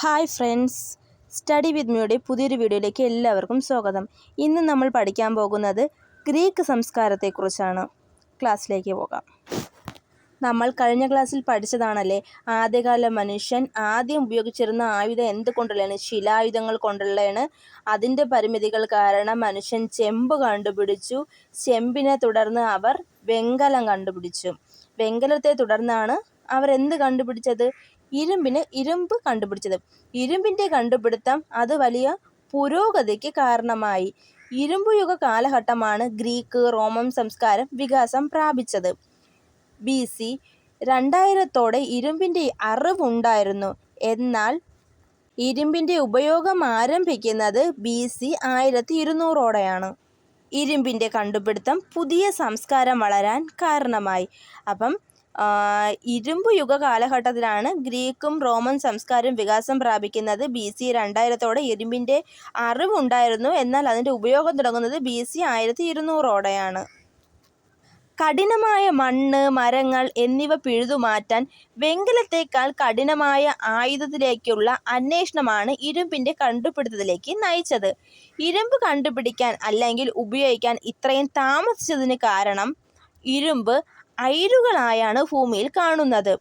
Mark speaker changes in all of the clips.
Speaker 1: Hi friends, study വിത്ത് മിയുടെ പുതിയൊരു വീഡിയോയിലേക്ക് എല്ലാവർക്കും സ്വാഗതം. ഇന്ന് നമ്മൾ പഠിക്കാൻ പോകുന്നത് ഗ്രീക്ക് സംസ്കാരത്തെക്കുറിച്ചാണ്. ക്ലാസ്സിലേക്ക് പോകാം. നമ്മൾ കഴിഞ്ഞ ക്ലാസ്സിൽ പഠിച്ചതാണല്ലേ, ആദ്യകാല മനുഷ്യൻ ആദ്യം ഉപയോഗിച്ചിരുന്ന ആയുധം എന്തുകൊണ്ടുള്ളതാണ്? ശിലായുധങ്ങൾ കൊണ്ടുള്ളതാണ്. അതിൻ്റെ പരിമിതികൾ കാരണം മനുഷ്യൻ ചെമ്പ് കണ്ടുപിടിച്ചു. ചെമ്പിനെ തുടർന്ന് അവർ വെങ്കലം കണ്ടുപിടിച്ചു. വെങ്കലത്തെ തുടർന്നാണ് അവർ എന്ത് കണ്ടുപിടിച്ചത്? ഇരുമ്പ് കണ്ടുപിടിച്ചത്. ഇരുമ്പിൻ്റെ കണ്ടുപിടുത്തം അത് വലിയ പുരോഗതിക്ക് കാരണമായി. ഇരുമ്പുയുഗ കാലഘട്ടമാണ് ഗ്രീക്ക് റോമൻ സംസ്കാരം വികാസം പ്രാപിച്ചത്. BC 2000 ഇരുമ്പിൻ്റെ അറിവുണ്ടായിരുന്നു. എന്നാൽ ഇരുമ്പിൻ്റെ ഉപയോഗം ആരംഭിക്കുന്നത് BC 1200 ഇരുമ്പിൻ്റെ കണ്ടുപിടുത്തം പുതിയ സംസ്കാരം വളരാൻ കാരണമായി. അപ്പം ഇരുമ്പ് യുഗ കാലഘട്ടത്തിലാണ് ഗ്രീക്കും റോമൻ സംസ്കാരം വികാസം പ്രാപിക്കുന്നത്. BC 2000 ഇരുമ്പിൻ്റെ അറിവുണ്ടായിരുന്നു. എന്നാൽ അതിൻ്റെ ഉപയോഗം തുടങ്ങുന്നത് BC 1200 കഠിനമായ മണ്ണ്, മരങ്ങൾ എന്നിവ പിഴുതുമാറ്റാൻ വെങ്കലത്തേക്കാൾ കഠിനമായ ആയുധത്തിലേക്കുള്ള അന്വേഷണമാണ് ഇരുമ്പിൻ്റെ കണ്ടുപിടുത്തത്തിലേക്ക് നയിച്ചത്. ഇരുമ്പ് കണ്ടുപിടിക്കാൻ അല്ലെങ്കിൽ ഉപയോഗിക്കാൻ ഇത്രയും താമസിച്ചതിന് കാരണം ഇരുമ്പ് അയിരുകളായാണ് ഭൂമിയിൽ കാണുന്നത്.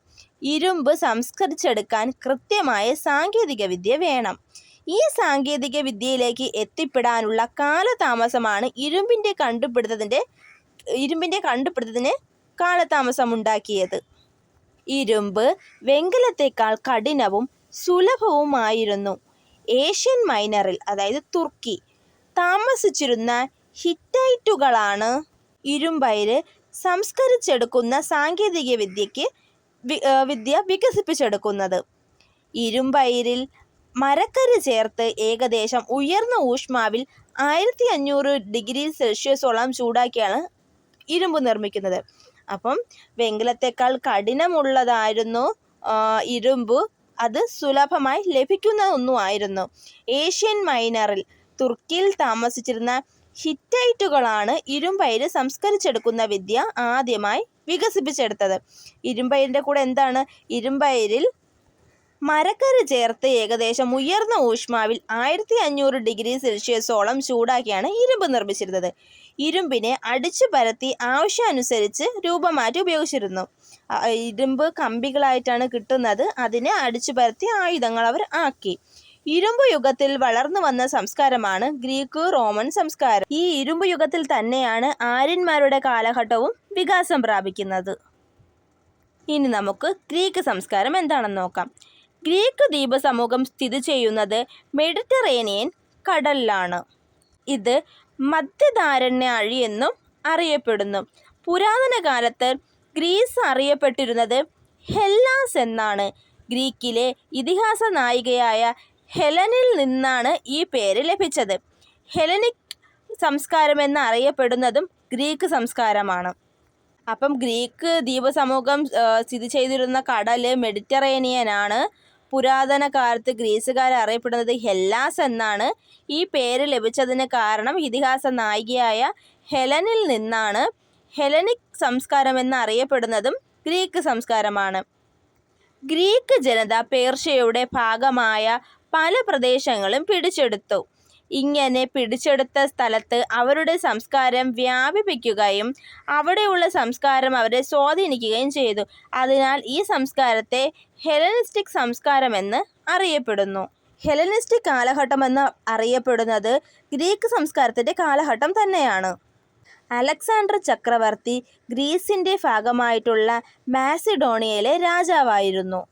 Speaker 1: ഇരുമ്പ് സംസ്കരിച്ചെടുക്കാൻ കൃത്യമായ സാങ്കേതിക വിദ്യ വേണം. ഈ സാങ്കേതിക വിദ്യയിലേക്ക് എത്തിപ്പെടാനുള്ള കാലതാമസമാണ് ഇരുമ്പിൻ്റെ കണ്ടുപിടുത്തത്തിന് കാലതാമസമുണ്ടാക്കിയത്. ഇരുമ്പ് വെങ്കലത്തേക്കാൾ കഠിനവും സുലഭവുമായിരുന്നു. ഏഷ്യൻ മൈനറിൽ, അതായത് തുർക്കി, താമസിച്ചിരുന്ന ഹിറ്റൈറ്റുകളാണ് ഇരുമ്പയിര് സംസ്കരിച്ചെടുക്കുന്ന സാങ്കേതിക വിദ്യ വികസിപ്പിച്ചെടുക്കുന്നത്. ഇരുമ്പയിരിൽ മരക്കരി ചേർത്ത് ഏകദേശം ഉയർന്ന ഊഷ്മാവിൽ 1500°C ചൂടാക്കിയാണ് ഇരുമ്പ് നിർമ്മിക്കുന്നത്. അപ്പം വെങ്കലത്തേക്കാൾ കഠിനമുള്ളതായിരുന്നു ഇരുമ്പ്. അത് സുലഭമായി ലഭിക്കുന്ന ഒന്നുമായിരുന്നു. ഏഷ്യൻ മൈനറിൽ തുർക്കിയിൽ താമസിച്ചിരുന്ന ഹിറ്റൈറ്റുകളാണ് ഇരുമ്പയിര് സംസ്കരിച്ചെടുക്കുന്ന വിദ്യ ആദ്യമായി വികസിപ്പിച്ചെടുത്തത്. ഇരുമ്പയിരിൻ്റെ കൂടെ എന്താണ്? ഇരുമ്പയിരിൽ മരക്കരി ചേർത്ത് ഏകദേശം ഉയർന്ന ഊഷ്മാവിൽ 1500°C ചൂടാക്കിയാണ് ഇരുമ്പ് നിർമ്മിച്ചിരുന്നത്. ഇരുമ്പിനെ അടിച്ചു പരത്തി ആവശ്യാനുസരിച്ച് രൂപം മാറ്റി ഉപയോഗിച്ചിരുന്നു. ഇരുമ്പ് കമ്പികളായിട്ടാണ് കിട്ടുന്നത്. അതിനെ അടിച്ചു പരത്തി ആയുധങ്ങൾ അവർ ആക്കി. ഇരുമ്പ് യുഗത്തിൽ വളർന്നു വന്ന സംസ്കാരമാണ് ഗ്രീക്ക് റോമൻ സംസ്കാരം. ഈ ഇരുമ്പ് യുഗത്തിൽ തന്നെയാണ് ആര്യന്മാരുടെ കാലഘട്ടവും വികാസം പ്രാപിക്കുന്നത്. ഇനി നമുക്ക് ഗ്രീക്ക് സംസ്കാരം എന്താണെന്ന് നോക്കാം. ഗ്രീക്ക് ദ്വീപ സമൂഹം സ്ഥിതി ചെയ്യുന്നത് മെഡിറ്ററേനിയൻ കടലിലാണ്. ഇത് മധ്യധാരണ്യാഴി എന്നും അറിയപ്പെടുന്നു. പുരാതന കാലത്ത് ഗ്രീസ് അറിയപ്പെട്ടിരുന്നത് ഹെല്ലാസ് എന്നാണ്. ഗ്രീക്കിലെ ഇതിഹാസ നായികയായ ഹെലനിൽ നിന്നാണ് ഈ പേര് ലഭിച്ചത്. ഹെലനിക് സംസ്കാരം എന്ന് അറിയപ്പെടുന്നതും ഗ്രീക്ക് സംസ്കാരമാണ്. അപ്പം ഗ്രീക്ക് ദ്വീപസമൂഹം സ്ഥിതി ചെയ്തിരുന്ന കടൽ മെഡിറ്ററേനിയൻ ആണ്. പുരാതന കാലത്ത് ഗ്രീസുകാരെ അറിയപ്പെടുന്നത് ഹെല്ലാസ് എന്നാണ്. ഈ പേര് ലഭിച്ചതിന് കാരണം ഇതിഹാസ നായികയായ ഹെലനിൽ നിന്നാണ്. ഹെലനിക് സംസ്കാരം എന്ന് അറിയപ്പെടുന്നതും ഗ്രീക്ക് സംസ്കാരമാണ്. ഗ്രീക്ക് ജനത പേർഷ്യയുടെ ഭാഗമായ പല പ്രദേശങ്ങളും പിടിച്ചെടുത്തു. ഇങ്ങനെ പിടിച്ചെടുത്ത സ്ഥലത്ത് അവരുടെ സംസ്കാരം വ്യാപിപ്പിക്കുകയും അവിടെയുള്ള സംസ്കാരം അവരെ സ്വാധീനിക്കുകയും ചെയ്തു. അതിനാൽ ഈ സംസ്കാരത്തെ ഹെലനിസ്റ്റിക് സംസ്കാരമെന്ന് അറിയപ്പെടുന്നു. ഹെലനിസ്റ്റിക് കാലഘട്ടമെന്ന് അറിയപ്പെടുന്നത് ഗ്രീക്ക് സംസ്കാരത്തിൻ്റെ കാലഘട്ടം തന്നെയാണ്. അലക്സാണ്ടർ ചക്രവർത്തി ഗ്രീസിൻ്റെ ഭാഗമായിട്ടുള്ള മാസിഡോണിയയിലെ രാജാവായിരുന്നു.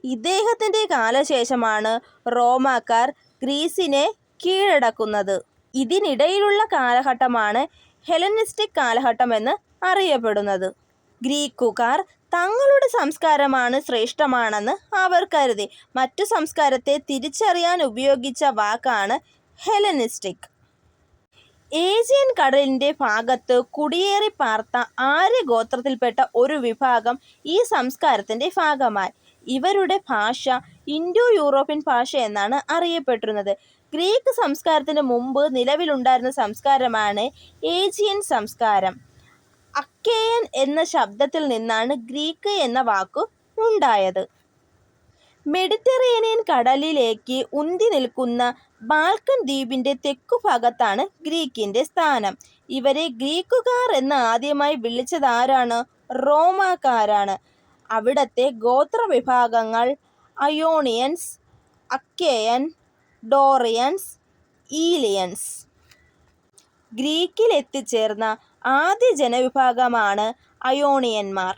Speaker 1: ഇദ്ദേഹത്തിൻ്റെ കാലശേഷമാണ് റോമാക്കാർ ഗ്രീസിനെ കീഴടക്കുന്നത്. ഇതിനിടയിലുള്ള കാലഘട്ടമാണ് ഹെലനിസ്റ്റിക് കാലഘട്ടം എന്ന് അറിയപ്പെടുന്നത്. ഗ്രീക്കുകാർ തങ്ങളുടെ സംസ്കാരമാണ് ശ്രേഷ്ഠമാണെന്ന് അവർ കരുതി. മറ്റു സംസ്കാരത്തെ തിരിച്ചറിയാൻ ഉപയോഗിച്ച വാക്കാണ് ഹെലനിസ്റ്റിക്. ഏജിയൻ കടലിൻ്റെ ഭാഗത്ത് കുടിയേറി പാർത്ത ആര്യഗോത്രത്തിൽപ്പെട്ട ഒരു വിഭാഗം ഈ സംസ്കാരത്തിൻ്റെ ഭാഗമായി. ഇവരുടെ ഭാഷ ഇൻഡോ യൂറോപ്യൻ ഭാഷ എന്നാണ് അറിയപ്പെട്ടിരുന്നത്. ഗ്രീക്ക് സംസ്കാരത്തിന് മുമ്പ് നിലവിലുണ്ടായിരുന്ന സംസ്കാരമാണ് ഏജിയൻ സംസ്കാരം. അക്കേയൻ എന്ന ശബ്ദത്തിൽ നിന്നാണ് ഗ്രീക്ക് എന്ന വാക്ക് ഉണ്ടായത്. മെഡിറ്ററേനിയൻ കടലിലേക്ക് ഉന്തി നിൽക്കുന്ന ബാൽക്കൻ ദ്വീപിന്റെ തെക്കുഭാഗത്താണ് ഗ്രീക്കിന്റെ സ്ഥാനം. ഇവരെ ഗ്രീക്കുകാർ എന്ന് ആദ്യമായി വിളിച്ചതാരാണ്? റോമാക്കാരാണ്. അവിടത്തെ ഗോത്രവിഭാഗങ്ങൾ അയോണിയൻസ്, അക്കേയൻ, ഡോറിയൻസ്, ഈലിയൻസ്. ഗ്രീക്കിൽ എത്തിച്ചേർന്ന ആദ്യ ജനവിഭാഗമാണ് അയോണിയന്മാർ.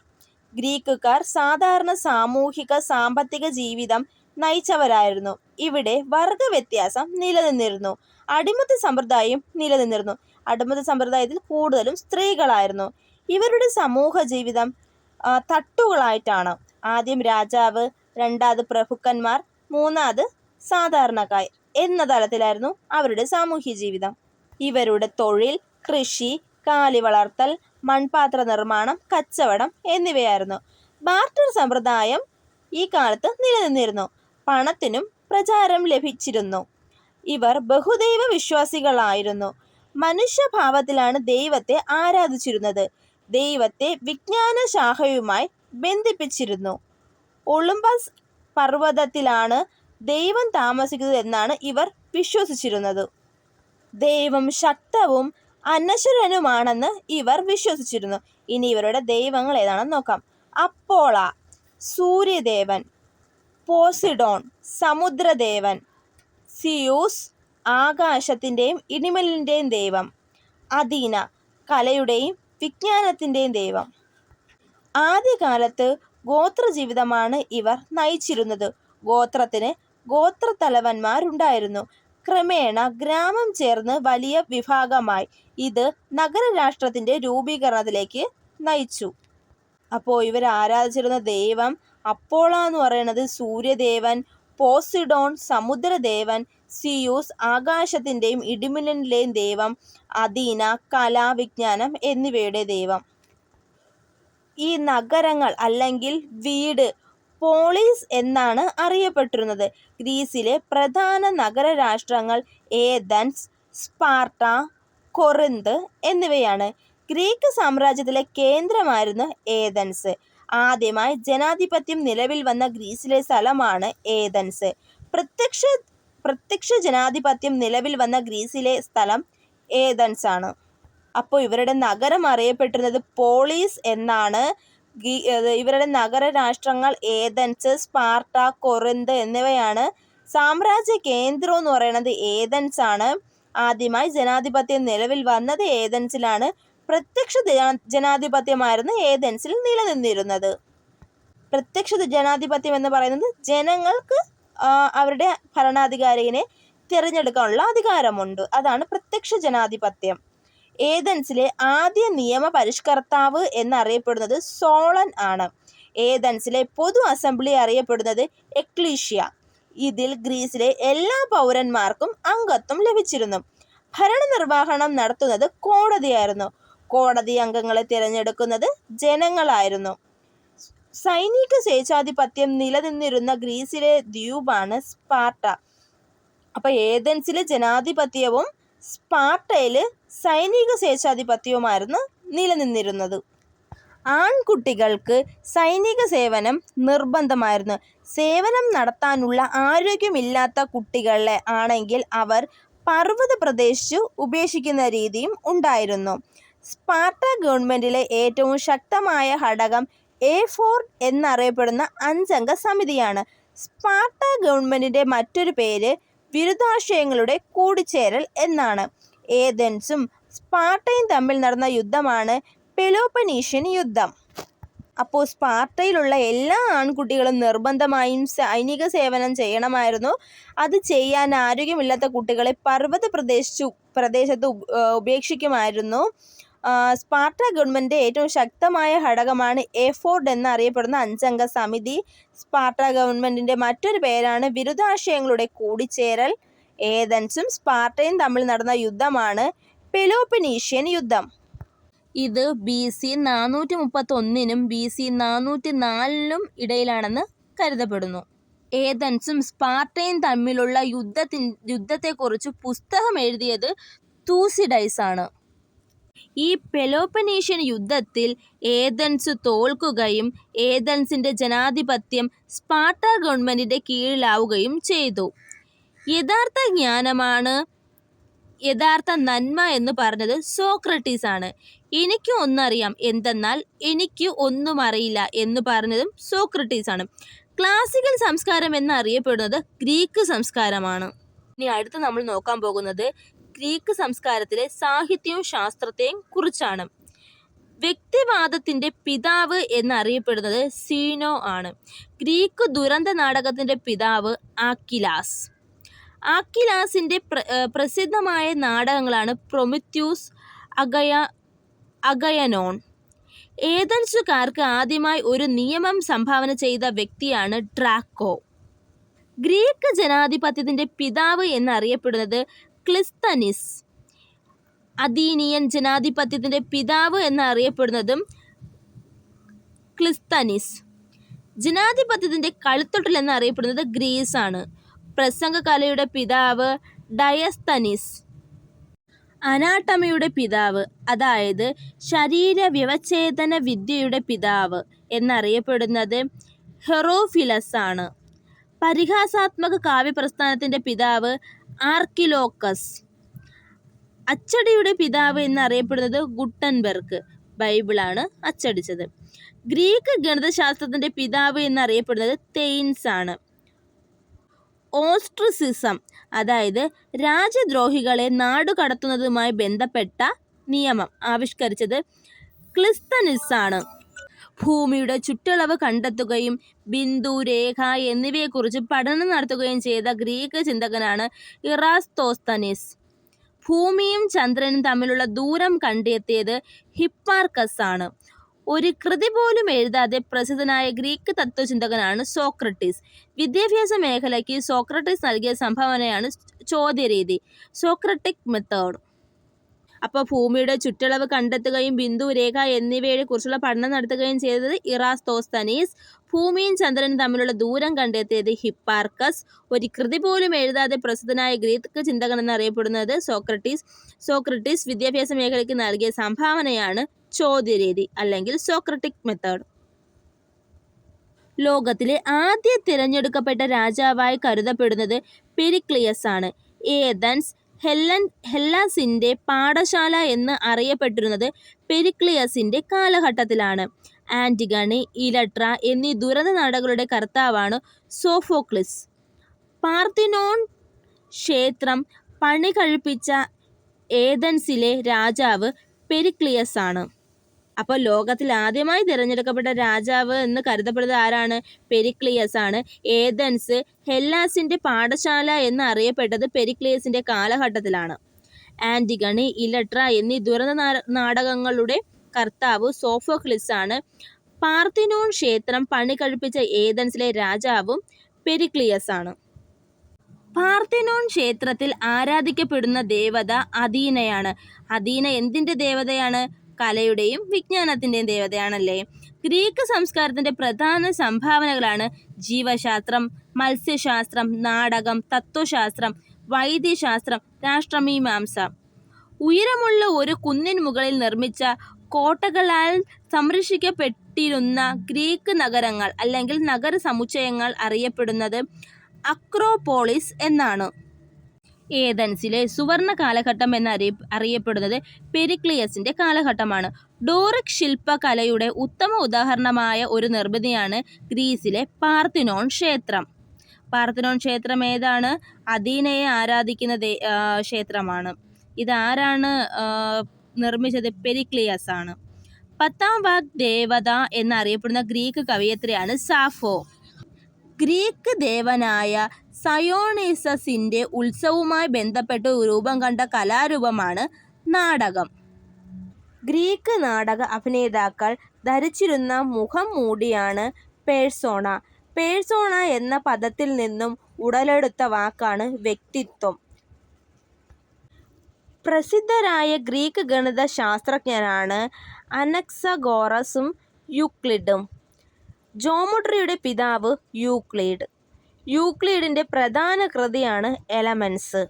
Speaker 1: ഗ്രീക്കുകാർ സാധാരണ സാമൂഹിക സാമ്പത്തിക ജീവിതം നയിച്ചവരായിരുന്നു. ഇവിടെ വർഗവ്യത്യാസം നിലനിന്നിരുന്നു. അടിമത്ത സമ്പ്രദായം നിലനിന്നിരുന്നു. അടിമത്ത സമ്പ്രദായത്തിൽ കൂടുതലും സ്ത്രീകളായിരുന്നു. ഇവരുടെ സമൂഹ ജീവിതം തട്ടുകളായിട്ടാണ്. ആദ്യം രാജാവ്, രണ്ടാമത് പ്രഭുക്കന്മാർ, മൂന്നാമത് സാധാരണക്കാർ എന്ന തലത്തിലായിരുന്നു അവരുടെ സാമൂഹ്യ ജീവിതം. ഇവരുടെ തൊഴിൽ കൃഷി, കാലി വളർത്തൽ, മൺപാത്ര നിർമ്മാണം, കച്ചവടം എന്നിവയായിരുന്നു. ബാർട്ടർ സമ്പ്രദായം ഈ കാലത്ത് നിലനിന്നിരുന്നു. പണത്തിനും പ്രചാരം ലഭിച്ചിരുന്നു. ഇവർ ബഹുദൈവ വിശ്വാസികളായിരുന്നു. മനുഷ്യഭാവത്തിലാണ് ദൈവത്തെ ആരാധിച്ചിരുന്നത്. ദൈവത്തെ വിജ്ഞാന ശാഖയുമായി ബന്ധിപ്പിച്ചിരുന്നു. ഒളിമ്പസ് പർവ്വതത്തിലാണ് ദൈവം താമസിക്കുന്നത് എന്നാണ് ഇവർ വിശ്വസിച്ചിരുന്നത്. ദൈവം ശക്തവും അനശ്വരനുമാണെന്ന് ഇവർ വിശ്വസിച്ചിരുന്നു. ഇനി ഇവരുടെ ദൈവങ്ങൾ ഏതാണെന്ന് നോക്കാം. അപ്പോള സൂര്യദേവൻ, പോസിഡോൺ സമുദ്രദേവൻ, സിയൂസ് ആകാശത്തിൻ്റെയും ഇടിമിന്നലിൻ്റെയും ദൈവം, അഥീന കലയുടെയും വിജ്ഞാനത്തിൻ്റെയും ദൈവം. ആദ്യകാലത്ത് ഗോത്രജീവിതമാണ് ഇവർ നയിച്ചിരുന്നത്. ഗോത്രത്തിന് ഗോത്രത്തലവന്മാരുണ്ടായിരുന്നു. ക്രമേണ ഗ്രാമം ചേർന്ന് വലിയ വിഭാഗമായി. ഇത് നഗരരാഷ്ട്രത്തിന്റെ രൂപീകരണത്തിലേക്ക് നയിച്ചു. അപ്പോൾ ഇവർ ആരാധിച്ചിരുന്ന ദൈവം അപ്പോള എന്ന് പറയുന്നത് സൂര്യദേവൻ, പോസിഡോൺ സമുദ്രദേവൻ, സിയൂസ് ആകാശത്തിൻ്റെയും ഇടിമിന്നലിൻ്റെയും ദൈവം, അഥീന കല വിജ്ഞാനം എന്നിവയുടെ ദൈവം. ഈ നഗരങ്ങൾ അല്ലെങ്കിൽ വീട് പോളിസ് എന്നാണ് അറിയപ്പെട്ടിരുന്നത്. ഗ്രീസിലെ പ്രധാന നഗരരാഷ്ട്രങ്ങൾ ഏഥൻസ്, സ്പാർട്ട, കൊറിന്ത് എന്നിവയാണ്. ഗ്രീക്ക് സാമ്രാജ്യത്തിലെ കേന്ദ്രമായിരുന്നു ഏഥൻസ്. ആദ്യമായി ജനാധിപത്യം നിലവിൽ വന്ന ഗ്രീസിലെ സ്ഥലമാണ് ഏഥൻസ്. പ്രത്യക്ഷ ജനാധിപത്യം നിലവിൽ വന്ന ഗ്രീസിലെ സ്ഥലം ഏഥൻസ് ആണ്. അപ്പോൾ ഇവരുടെ നഗരം അറിയപ്പെട്ടിരുന്നത് പോളിസ് എന്നാണ്. ഇവരുടെ നഗരരാഷ്ട്രങ്ങൾ ഏഥൻസ്, സ്പാർട്ട, കൊറിന്ത് എന്നിവയാണ്. സാമ്രാജ്യ കേന്ദ്രം എന്ന് പറയുന്നത് ഏഥൻസ് ആണ്. ആദ്യമായി ജനാധിപത്യം നിലവിൽ വന്നത് ഏഥൻസിലാണ്. പ്രത്യക്ഷ ജനാധിപത്യമായിരുന്നു ഏഥൻസിൽ നിലനിന്നിരുന്നത്. പ്രത്യക്ഷ ജനാധിപത്യം എന്ന് പറയുന്നത് ജനങ്ങൾക്ക് അവരുടെ ഭരണാധികാരിയെ തിരഞ്ഞെടുക്കാനുള്ള അധികാരമുണ്ട്. അതാണ് പ്രത്യക്ഷ ജനാധിപത്യം. ഏഥൻസിലെ ആദ്യ നിയമ പരിഷ്കർത്താവ് എന്നറിയപ്പെടുന്നത് സോളൻ ആണ്. ഏഥൻസിലെ പൊതു അസംബ്ലി അറിയപ്പെടുന്നത് എക്ലീഷ്യ. ഇതിൽ ഗ്രീസിലെ എല്ലാ പൗരന്മാർക്കും അംഗത്വം ലഭിച്ചിരുന്നു. ഭരണനിർവഹണം നടത്തുന്നത് കോടതിയായിരുന്നു. കോടതി അംഗങ്ങളെ തിരഞ്ഞെടുക്കുന്നത് ജനങ്ങളായിരുന്നു. സൈനിക സ്വേച്ഛാധിപത്യം നിലനിന്നിരുന്ന ഗ്രീസിലെ ദ്വീപാണ് സ്പാർട്ട. അപ്പോൾ ഏഥൻസിലെ ജനാധിപത്യവും സ്പാർട്ടയില് സൈനിക സ്വേച്ഛാധിപത്യവുമായിരുന്നു നിലനിന്നിരുന്നത്. ആൺകുട്ടികൾക്ക് സൈനിക സേവനം നിർബന്ധമായിരുന്നു. സേവനം നടത്താനുള്ള ആരോഗ്യമില്ലാത്ത കുട്ടികളെ ആണെങ്കിൽ അവർ പർവ്വത പ്രദേശിച്ചു ഉപേക്ഷിക്കുന്ന രീതിയും ഉണ്ടായിരുന്നു. സ്പാർട്ട ഗവൺമെന്റിലെ ഏറ്റവും ശക്തമായ ഘടകം എഫോർഡ് എന്നറിയപ്പെടുന്ന 5 അംഗ സമിതിയാണ്. സ്പാർട്ട ഗവൺമെന്റിന്റെ മറ്റൊരു പേര് വിരുദ്ധാശയങ്ങളുടെ കൂടിച്ചേരൽ എന്നാണ്. ഏഥൻസും സ്പാർട്ടയും തമ്മിൽ നടന്ന യുദ്ധമാണ് പെലോപ്പനീഷ്യൻ യുദ്ധം. അപ്പോൾ സ്പാർട്ടയിലുള്ള എല്ലാ ആൺകുട്ടികളും നിർബന്ധമായും സൈനിക സേവനം ചെയ്യണമായിരുന്നു. അത് ചെയ്യാൻ ആരോഗ്യമില്ലാത്ത കുട്ടികളെ പർവ്വത പ്രദേശത്ത് ഉപേക്ഷിക്കുമായിരുന്നു. സ്പാർട്ട ഗവൺമെൻറ് ഏറ്റവും ശക്തമായ ഘടകമാണ് എഫോർഡ് എന്നറിയപ്പെടുന്ന 5 അംഗ സമിതി. സ്പാർട്ട ഗവൺമെൻറ്റിൻ്റെ മറ്റൊരു പേരാണ് വിരുദ്ധാശയങ്ങളുടെ കൂടിച്ചേരൽ. ഏഥൻസും സ്പാർട്ടയും തമ്മിൽ നടന്ന യുദ്ധമാണ് പെലോപ്പനീഷ്യൻ യുദ്ധം. ഇത് BC 431 BC 404 ഇടയിലാണെന്ന് കരുതപ്പെടുന്നു. ഏഥൻസും സ്പാർട്ടയും തമ്മിലുള്ള യുദ്ധത്തെക്കുറിച്ച് പുസ്തകം എഴുതിയത് തൂസിഡൈസ് ആണ്. ഈ പെലോപ്പനീഷ്യൻ യുദ്ധത്തിൽ ഏഥൻസ് തോൽക്കുകയും ഏഥൻസിൻ്റെ ജനാധിപത്യം സ്പാർട്ട ഗവൺമെൻറ്റിൻ്റെ കീഴിലാവുകയും ചെയ്തു. യഥാർത്ഥ ജ്ഞാനമാണ് യഥാർത്ഥ നന്മ എന്ന് പറഞ്ഞത് സോക്രട്ടീസ് ആണ്. എനിക്ക് ഒന്നറിയാം എന്തെന്നാൽ എനിക്ക് ഒന്നും അറിയില്ല എന്ന് പറഞ്ഞതും സോക്രട്ടീസ് ആണ്. ക്ലാസിക്കൽ സംസ്കാരം എന്നറിയപ്പെടുന്നത് ഗ്രീക്ക് സംസ്കാരമാണ്. ഇനി അടുത്ത് നമ്മൾ നോക്കാൻ പോകുന്നത് ഗ്രീക്ക് സംസ്കാരത്തിലെ സാഹിത്യവും ശാസ്ത്രത്തെയും കുറിച്ചാണ്. വ്യക്തിവാദത്തിൻ്റെ പിതാവ് എന്നറിയപ്പെടുന്നത് സീനോ ആണ്. ഗ്രീക്ക് ദുരന്ത നാടകത്തിൻ്റെ പിതാവ് ആക്കിലാസ്. ആക്കിലാസിൻ്റെ പ്രസിദ്ധമായ നാടകങ്ങളാണ് പ്രൊമിത്യൂസ്, അഗയനോൺ. ഏഥൻസുകാർക്ക് ആദ്യമായി ഒരു നിയമം സംഭാവന ചെയ്ത വ്യക്തിയാണ് ഡ്രാക്കോ. ഗ്രീക്ക് ജനാധിപത്യത്തിൻ്റെ പിതാവ് എന്നറിയപ്പെടുന്നത് ക്ലിസ്തനിസ്. അഥീനിയൻ ജനാധിപത്യത്തിൻ്റെ പിതാവ് എന്നറിയപ്പെടുന്നതും ക്ലിസ്തനിസ്. ജനാധിപത്യത്തിൻ്റെ കളിത്തൊട്ടിൽ എന്നറിയപ്പെടുന്നത് ഗ്രീസ് ആണ്. പ്രസംഗകലയുടെ പിതാവ് ഡയസ്തനിസ്. അനാട്ടമിയുടെ പിതാവ്, അതായത് ശരീര വ്യവച്ഛേദന വിദ്യയുടെ പിതാവ് എന്നറിയപ്പെടുന്നത് ഹെറോഫിലസ് ആണ്. പരിഹാസാത്മക കാവ്യപ്രസ്ഥാനത്തിൻ്റെ പിതാവ് ആർക്കിലോക്കസ്. അച്ചടിയുടെ പിതാവ് എന്നറിയപ്പെടുന്നത് ഗുട്ടൻബെർഗ്. ബൈബിളാണ് അച്ചടിച്ചത്. ഗ്രീക്ക് ഗണിതശാസ്ത്രത്തിൻ്റെ പിതാവ് എന്നറിയപ്പെടുന്നത് തെയിൻസ് ആണ്. ഓസ്ട്രിസിസം, അതായത് രാജ്യദ്രോഹികളെ നാടുകടത്തുന്നതുമായി ബന്ധപ്പെട്ട നിയമം ആവിഷ്കരിച്ചത് ക്ലിസ്തനിസ് ആണ്. ഭൂമിയുടെ ചുറ്റളവ് കണ്ടെത്തുകയും ബിന്ദു, രേഖ എന്നിവയെക്കുറിച്ച് പഠനം നടത്തുകയും ചെയ്ത ഗ്രീക്ക് ചിന്തകനാണ് ഇറാസ്തോസ്തനീസ്. ഭൂമിയും ചന്ദ്രനും തമ്മിലുള്ള ദൂരം കണ്ടെത്തിയത് ഹിപ്പാർക്കസ് ആണ്. ഒരു കൃതി പോലും എഴുതാതെ പ്രസിദ്ധനായ ഗ്രീക്ക് തത്വചിന്തകനാണ് സോക്രട്ടീസ്. വിദ്യാഭ്യാസ മേഖലയ്ക്ക് സോക്രട്ടീസ് നൽകിയ സംഭാവനയാണ് ചോദ്യരീതി, സോക്രട്ടിക് മെത്തേഡ്. അപ്പോൾ ഭൂമിയുടെ ചുറ്റളവ് കണ്ടെത്തുകയും ബിന്ദു, രേഖ എന്നിവയെ കുറിച്ചുള്ള പഠനം നടത്തുകയും ചെയ്തത് ഇറാസ്തോസ്തനീസ്. ഭൂമിയും ചന്ദ്രനും തമ്മിലുള്ള ദൂരം കണ്ടെത്തിയത് ഹിപ്പാർക്കസ്. ഒരു കൃതി പോലും എഴുതാതെ പ്രസിദ്ധനായ ഗ്രീക്ക് ചിന്തകൻ എന്നറിയപ്പെടുന്നത് സോക്രട്ടീസ്. സോക്രട്ടീസ് വിദ്യാഭ്യാസ മേഖലയ്ക്ക് നൽകിയ സംഭാവനയാണ് ചോദ്യരീതി അല്ലെങ്കിൽ സോക്രട്ടിക് മെത്തേഡ്. ലോകത്തിലെ ആദ്യ തിരഞ്ഞെടുക്കപ്പെട്ട രാജാവായി കരുതപ്പെടുന്നത് പെരിക്ലിയസ് ആണ്. ഏഥൻസ് ഹെല്ലാസിൻ്റെ പാഠശാല എന്ന് അറിയപ്പെട്ടിരുന്നത് പെരിക്ലിയസിൻ്റെ കാലഘട്ടത്തിലാണ്. ആന്റിഗണി, ഇലട്ര എന്നീ ദുരന്ത നാടകങ്ങളുടെ കർത്താവാണ് സോഫോക്ലിസ്. പാർത്തിനോൺ ക്ഷേത്രം പണി കഴിപ്പിച്ച ഏഥൻസിലെ രാജാവ് പെരിക്ലിയസ് ആണ്. അപ്പോൾ ലോകത്തിൽ ആദ്യമായി തിരഞ്ഞെടുക്കപ്പെട്ട രാജാവ് എന്ന് കരുതപ്പെടുന്നത് ആരാണ്? പെരിക്ലിയസ് ആണ്. ഏഥൻസ് ഹെല്ലാസിൻ്റെ പാഠശാല എന്ന് അറിയപ്പെട്ടത് പെരിക്ലിയസിൻ്റെ കാലഘട്ടത്തിലാണ്. ആന്റിഗണി, ഇലട്ര എന്നീ ദുരന്ത നാടകങ്ങളുടെ കർത്താവ് സോഫോക്ലിസ് ആണ്. പാർത്തിനോൺ ക്ഷേത്രം പണി കഴിപ്പിച്ച ഏഥൻസിലെ രാജാവും പെരിക്ലിയസ് ആണ്. പാർത്തിനോൺ ക്ഷേത്രത്തിൽ ആരാധിക്കപ്പെടുന്ന ദേവത അഥീനയാണ്. അഥീന എന്തിൻ്റെ ദേവതയാണ്? കലയുടെയും വിജ്ഞാനത്തിൻ്റെയും ദേവതയാണല്ലേ. ഗ്രീക്ക് സംസ്കാരത്തിൻ്റെ പ്രധാന സംഭാവനകളാണ് ജീവശാസ്ത്രം, മത്സ്യശാസ്ത്രം, നാടകം, തത്വശാസ്ത്രം, വൈദ്യശാസ്ത്രം, രാഷ്ട്രമീമാംസ. ഉയരമുള്ള ഒരു കുന്നിൻ മുകളിൽ നിർമ്മിച്ച കോട്ടകളാൽ സംരക്ഷിക്കപ്പെട്ടിരുന്ന ഗ്രീക്ക് നഗരങ്ങൾ അല്ലെങ്കിൽ നഗര സമുച്ചയങ്ങൾ അറിയപ്പെടുന്നത് അക്രോപോളിസ് എന്നാണ്. ഏഥൻസിലെ സുവർണ കാലഘട്ടം അറിയപ്പെടുന്നത് പെരിക്ലിയസിൻ്റെ കാലഘട്ടമാണ്. ഡോറിക് ശില്പകലയുടെ ഉത്തമ ഉദാഹരണമായ ഒരു നിർമ്മിതിയാണ് ഗ്രീസിലെ പാർത്തിനോൺ ക്ഷേത്രം. പാർത്തിനോൺ ക്ഷേത്രം ഏതാണ്? അഥീനയെ ആരാധിക്കുന്ന ക്ഷേത്രമാണ്. ഇതാരാണ് നിർമ്മിച്ചത്? പെരിക്ലിയസ് ആണ്. 10ാം വാഗ് ദേവത എന്നറിയപ്പെടുന്ന ഗ്രീക്ക് കവയിത്രിയാണ് സാഫോ. ഗ്രീക്ക് ദേവനായ സയോണിസസിൻ്റെ ഉത്സവവുമായി ബന്ധപ്പെട്ട് രൂപം കണ്ട കലാരൂപമാണ് നാടകം. ഗ്രീക്ക് നാടക അഭിനേതാക്കൾ ധരിച്ചിരുന്ന മുഖം മൂടിയാണ് പേഴ്സോണ. പേഴ്സോണ എന്ന പദത്തിൽ നിന്നും ഉടലെടുത്ത വാക്കാണ് വ്യക്തിത്വം. പ്രസിദ്ധരായ ഗ്രീക്ക് ഗണിത ശാസ്ത്രജ്ഞരാണ് അനക്സഗോറസും യൂക്ലിഡും. ജോമെട്രിയുടെ പിതാവ് യൂക്ലിഡ്. യൂക്ലിഡിൻ്റെ പ്രധാന കൃതിയാണ് എലമെൻസ്.